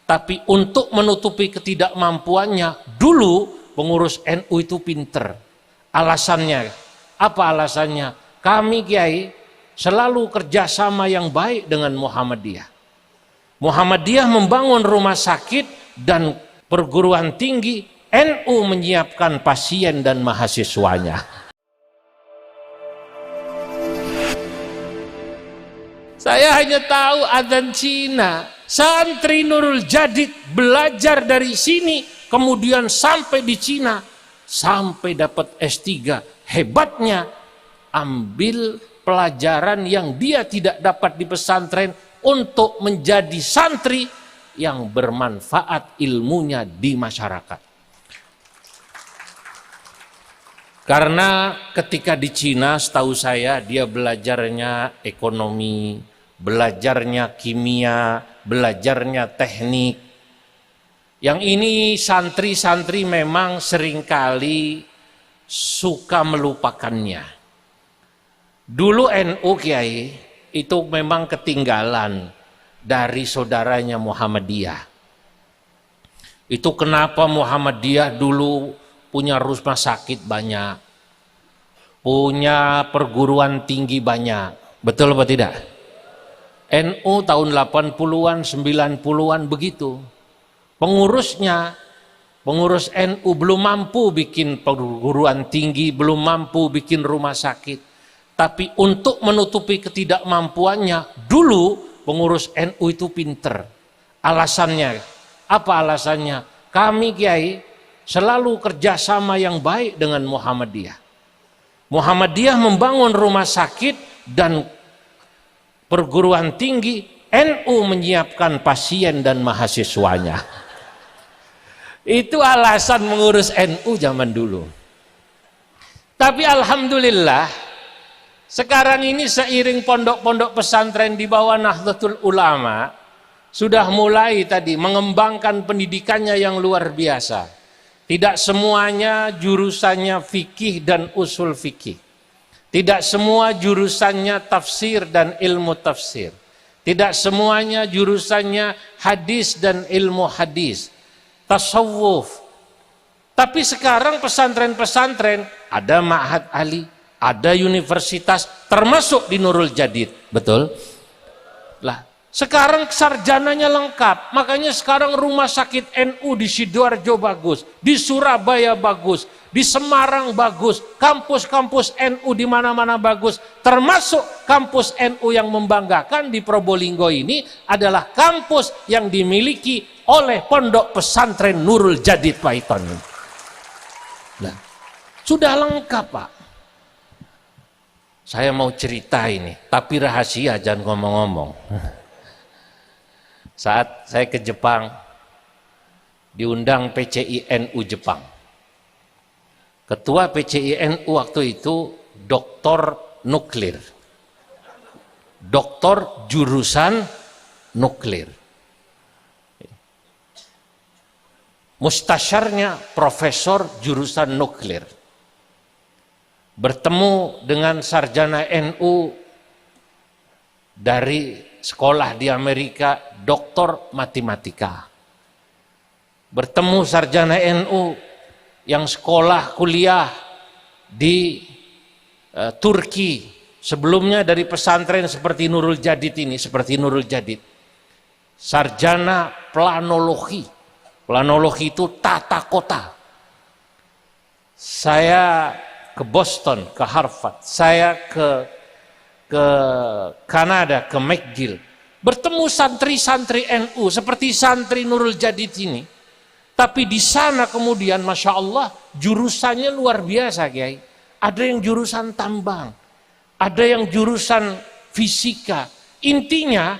Tapi untuk menutupi ketidakmampuannya, dulu pengurus NU itu pinter. Alasannya, apa alasannya? Kami Kiai selalu kerjasama yang baik dengan Muhammadiyah. Muhammadiyah membangun rumah sakit dan perguruan tinggi, NU menyiapkan pasien dan mahasiswanya. Saya hanya tahu adzan Cina, santri Nurul Jadid belajar dari sini, kemudian sampai di Cina, sampai dapat S3. Hebatnya, ambil pelajaran yang dia tidak dapat di pesantren untuk menjadi santri yang bermanfaat ilmunya di masyarakat. Karena ketika di Cina, setahu saya dia belajarnya ekonomi, belajarnya kimia, belajarnya teknik. Yang ini santri-santri memang seringkali suka melupakannya. Dulu NU Kiai itu memang ketinggalan dari saudaranya Muhammadiyah. Itu kenapa Muhammadiyah dulu punya rumah sakit banyak, punya perguruan tinggi banyak. Betul apa tidak? NU tahun 80-an, 90-an begitu. Pengurus NU belum mampu bikin perguruan tinggi, belum mampu bikin rumah sakit. Tapi untuk menutupi ketidakmampuannya, dulu pengurus NU itu pinter. Alasannya, apa alasannya? Kami Kiai selalu kerjasama yang baik dengan Muhammadiyah. Muhammadiyah membangun rumah sakit dan perguruan tinggi, NU menyiapkan pasien dan mahasiswanya. Itu alasan mengurus NU zaman dulu. Tapi alhamdulillah, sekarang ini seiring pondok-pondok pesantren di bawah Nahdlatul Ulama sudah mulai tadi mengembangkan pendidikannya yang luar biasa. Tidak semuanya jurusannya fikih dan usul fikih. Tidak semua jurusannya tafsir dan ilmu tafsir. Tidak semuanya jurusannya hadis dan ilmu hadis, tasawuf. Tapi sekarang pesantren-pesantren ada Ma'had Ali, ada universitas, termasuk di Nurul Jadid, betul? Lah, sekarang sarjananya lengkap. Makanya sekarang rumah sakit NU di Sidoarjo bagus, di Surabaya bagus, di Semarang bagus, kampus-kampus NU di mana-mana bagus, termasuk kampus NU yang membanggakan di Probolinggo ini adalah kampus yang dimiliki oleh Pondok Pesantren Nurul Jadid Paiton. Nah, sudah lengkap Pak. Saya mau cerita ini, tapi rahasia, jangan ngomong-ngomong. Saat saya ke Jepang, diundang PCI NU Jepang. Ketua PCI NU waktu itu doktor nuklir, doktor jurusan nuklir. Mustasyarnya profesor jurusan nuklir. Bertemu dengan sarjana NU dari sekolah di Amerika, doktor matematika. Bertemu sarjana NU yang sekolah kuliah di Turki, sebelumnya dari pesantren seperti Nurul Jadid ini, seperti Nurul Jadid. Sarjana planologi. Planologi itu tata kota. Saya ke Boston, ke Harvard, saya ke Kanada, ke McGill, bertemu santri-santri NU seperti santri Nurul Jadid ini. Tapi di sana kemudian Masya Allah jurusannya luar biasa Kiai. Ada yang jurusan tambang, ada yang jurusan fisika. Intinya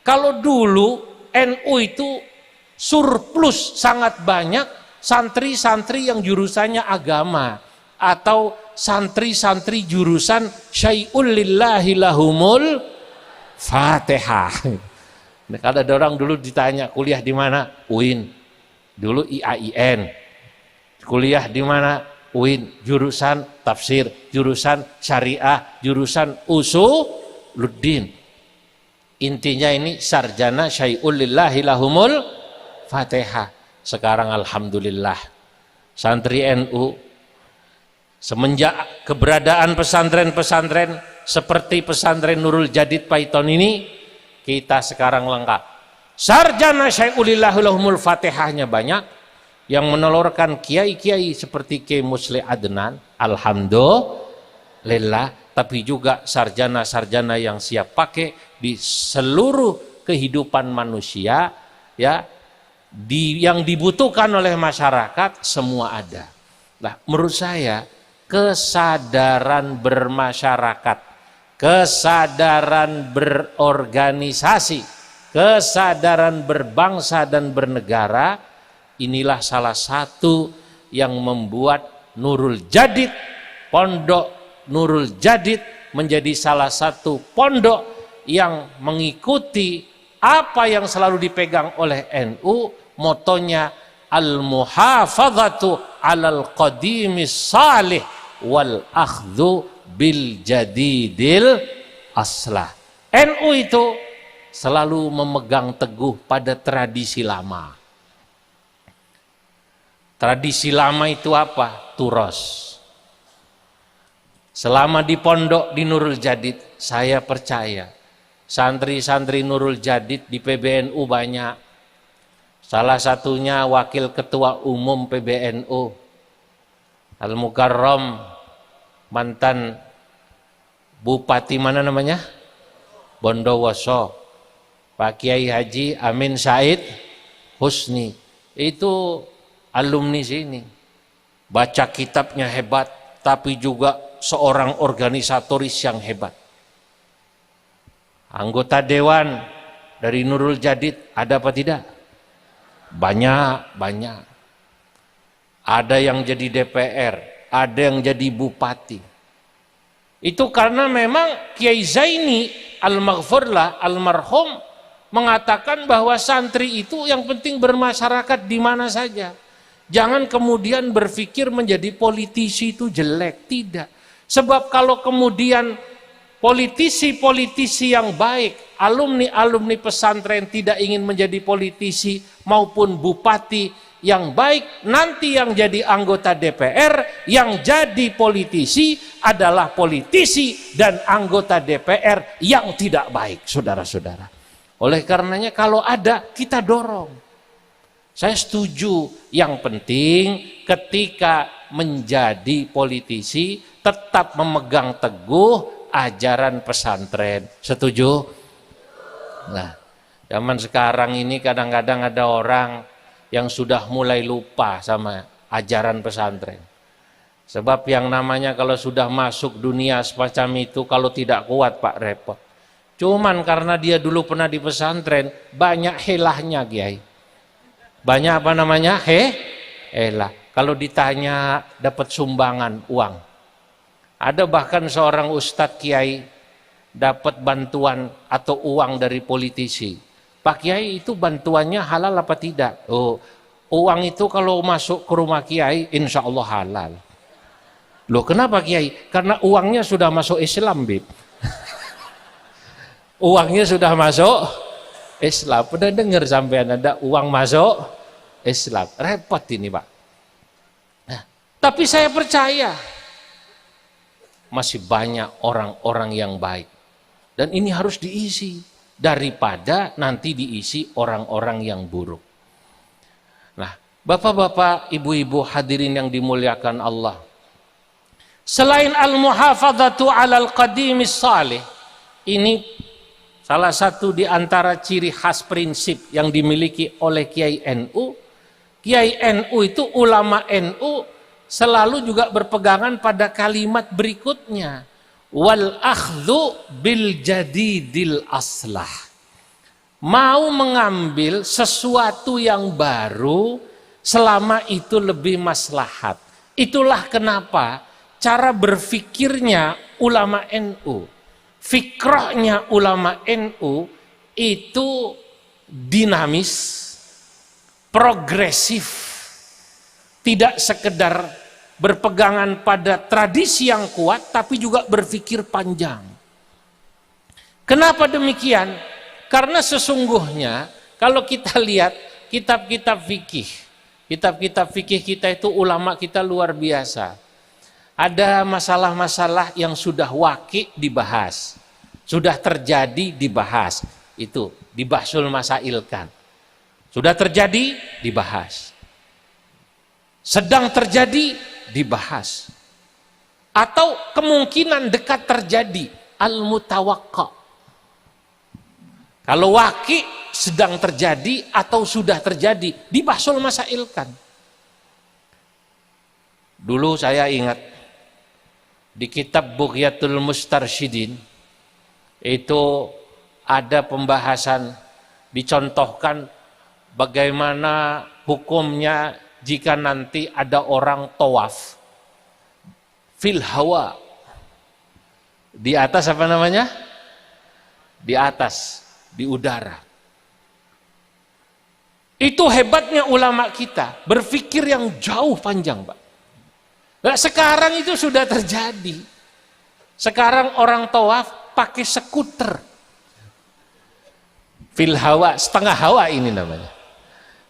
kalau dulu NU itu surplus sangat banyak santri-santri yang jurusannya agama, atau santri-santri jurusan syai'ul lillahi lahumul Fatihah. Nah, kalau ada orang dulu ditanya kuliah di mana? UIN. Dulu IAIN. Kuliah di mana? UIN. Jurusan tafsir, jurusan syariah, jurusan usuluddin. Intinya ini sarjana syai'ul lillahi lahumul Fatihah. Sekarang alhamdulillah santri NU semenjak keberadaan pesantren-pesantren seperti pesantren Nurul Jadid Paiton ini, kita sekarang lengkap. Sarjana Syekhulillahul Fatihahnya banyak, yang menelurkan kiai-kiai seperti Kiai Musli Adnan, alhamdulillah, tapi juga sarjana-sarjana yang siap pakai di seluruh kehidupan manusia, ya, yang dibutuhkan oleh masyarakat semua ada. Nah, menurut saya kesadaran bermasyarakat, kesadaran berorganisasi, kesadaran berbangsa dan bernegara, inilah salah satu yang membuat Nurul Jadid, pondok Nurul Jadid menjadi salah satu pondok yang mengikuti apa yang selalu dipegang oleh NU, motonya al-muhafadzatu alal qadimis salih wal akhdhu bil jadidil aslah. NU itu selalu memegang teguh pada tradisi lama. Tradisi lama itu apa? Turos. Selama di pondok di Nurul Jadid, saya percaya santri-santri Nurul Jadid di PBNU banyak. Salah satunya Wakil Ketua Umum PBNU Al-Mukarram, mantan Bupati mana namanya? Bondowoso, Pak Kiai Haji Amin Said Husni. Itu alumni sini. Baca kitabnya hebat, tapi juga seorang organisatoris yang hebat. Anggota dewan dari Nurul Jadid ada apa tidak? Banyak. Ada yang jadi DPR, ada yang jadi bupati. Itu karena memang Kiai Zaini Al-Maghfurlah almarhum mengatakan bahwa santri itu yang penting bermasyarakat di mana saja. Jangan kemudian berpikir menjadi politisi itu jelek, tidak. Sebab kalau kemudian politisi-politisi yang baik, alumni-alumni pesantren tidak ingin menjadi politisi maupun bupati yang baik, nanti yang jadi anggota DPR, yang jadi politisi adalah politisi dan anggota DPR yang tidak baik, saudara-saudara. Oleh karenanya kalau ada, kita dorong. Saya setuju, yang penting ketika menjadi politisi tetap memegang teguh ajaran pesantren. Setuju? Nah, zaman sekarang ini kadang-kadang ada orang yang sudah mulai lupa sama ajaran pesantren. Sebab yang namanya kalau sudah masuk dunia semacam itu, kalau tidak kuat Pak repot. Cuman karena dia dulu pernah di pesantren, banyak helahnya Kiai. Banyak apa namanya? Helah. Kalau ditanya dapat sumbangan uang. Ada bahkan seorang ustadz kiai dapat bantuan atau uang dari politisi. Pak Kiai, itu bantuannya halal apa tidak? Oh, uang itu kalau masuk ke rumah Kiai insya Allah halal. Loh kenapa Kiai? Karena uangnya sudah masuk Islam, Bib. Uangnya sudah masuk Islam. Pernah dengar sampean ada uang masuk Islam? Repot ini Pak. Nah, tapi saya percaya masih banyak orang-orang yang baik. Dan ini harus diisi daripada nanti diisi orang-orang yang buruk. Nah, bapak-bapak, ibu-ibu hadirin yang dimuliakan Allah. Selain al-muhafadzatu 'alal qadimis salih, ini salah satu di antara ciri khas prinsip yang dimiliki oleh Kiai NU. Kiai NU itu, ulama NU selalu juga berpegangan pada kalimat berikutnya, wal akhdhu bil jadidil aslah. Mau mengambil sesuatu yang baru selama itu lebih maslahat. Itulah kenapa cara berfikirnya ulama NU, fikrahnya ulama NU itu dinamis, progresif. Tidak sekedar berpegangan pada tradisi yang kuat, tapi juga berpikir panjang. Kenapa demikian? Karena sesungguhnya kalau kita lihat kitab-kitab fikih. Kitab-kitab fikih kita itu ulama kita luar biasa. Ada masalah-masalah yang sudah waqi' dibahas. Sudah terjadi dibahas. Itu dibahsul masailkan. Sudah terjadi dibahas. Sedang terjadi dibahas. Atau kemungkinan dekat terjadi, al-mutawaqqa. Kalau waqi' sedang terjadi atau sudah terjadi, dibahsul masailkan. Dulu saya ingat di kitab Bughyatul Mustarsyidin itu ada pembahasan, dicontohkan bagaimana hukumnya jika nanti ada orang tawaf fil hawa, di atas apa namanya? Di atas, di udara. Itu hebatnya ulama kita, berpikir yang jauh panjang, Pak. Nah, sekarang itu sudah terjadi. Sekarang orang tawaf pakai skuter. Fil hawa, setengah hawa ini namanya.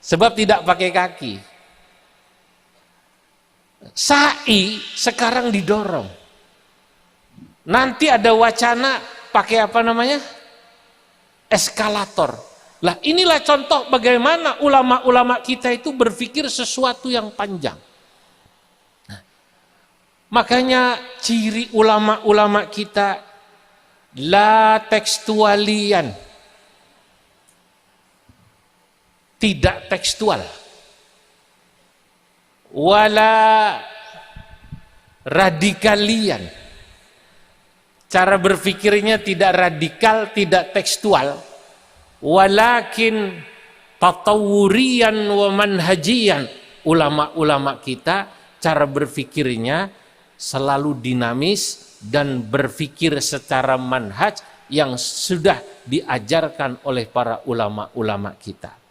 Sebab tidak pakai kaki. Sa'i sekarang didorong. Nanti ada wacana pakai apa namanya? Eskalator. Lah inilah contoh bagaimana ulama-ulama kita itu berpikir sesuatu yang panjang. Nah, makanya ciri ulama-ulama kita la tekstualian. Tidak tekstual. Wala radikalian. Cara berpikirnya tidak radikal, tidak tekstual. Walakin tatawurian wa manhajian. Ulama-ulama kita cara berpikirnya selalu dinamis dan berpikir secara manhaj yang sudah diajarkan oleh para ulama-ulama kita.